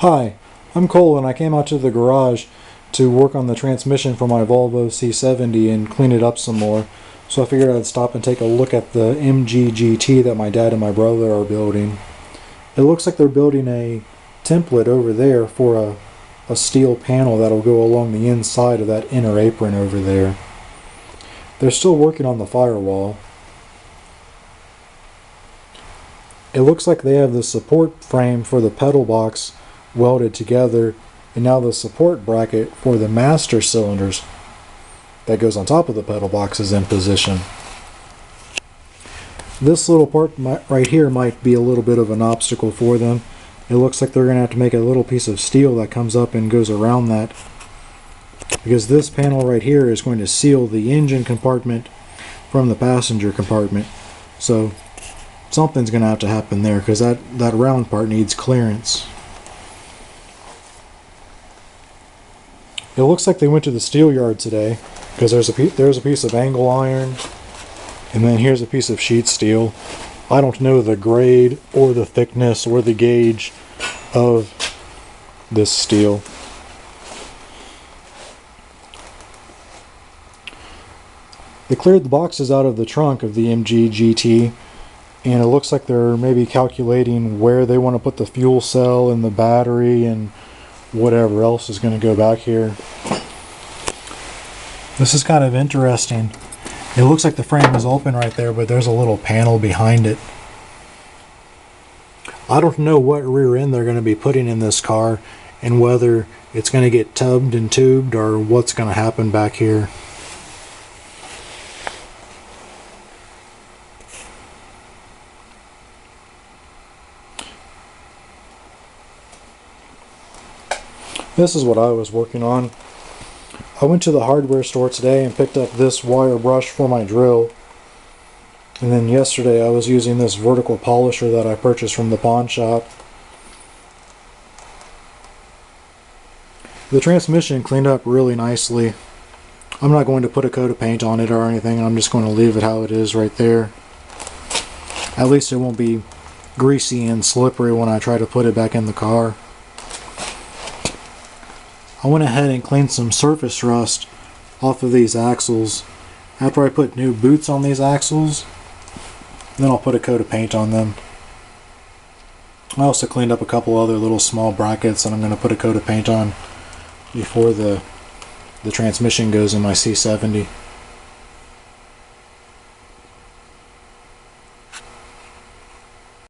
Hi, I'm Cole and I came out to the garage to work on the transmission for my Volvo C70 and clean it up some more. So I figured I'd stop and take a look at the MGGT that my dad and my brother are building. It looks like they're building a template over there for a steel panel that'll go along the inside of that inner apron over there. They're still working on the firewall. It looks like they have the support frame for the pedal box welded together, and now the support bracket for the master cylinders that goes on top of the pedal box is in position. This little part right here might be a little bit of an obstacle for them. It looks like they're going to have to make a little piece of steel that comes up and goes around that, because this panel right here is going to seal the engine compartment from the passenger compartment. So something's going to have to happen there, because that round part needs clearance. It looks like they went to the steel yard today, because there's a piece of angle iron, and then here's a piece of sheet steel. I don't know the grade or the thickness or the gauge of this steel. They cleared the boxes out of the trunk of the MG GT, and it looks like they're maybe calculating where they want to put the fuel cell and the battery and whatever else is going to go back here. This is kind of interesting. It looks like the frame is open right there, but there's a little panel behind it. I don't know what rear end they're going to be putting in this car, and whether it's going to get tubbed and tubed or what's going to happen back here. This is what I was working on. I went to the hardware store today and picked up this wire brush for my drill. And then yesterday I was using this vertical polisher that I purchased from the pawn shop. The transmission cleaned up really nicely. I'm not going to put a coat of paint on it or anything. I'm just going to leave it how it is right there. At least it won't be greasy and slippery when I try to put it back in the car. I went ahead and cleaned some surface rust off of these axles. After I put new boots on these axles, then I'll put a coat of paint on them. I also cleaned up a couple other little small brackets that I'm going to put a coat of paint on before the transmission goes in my C70.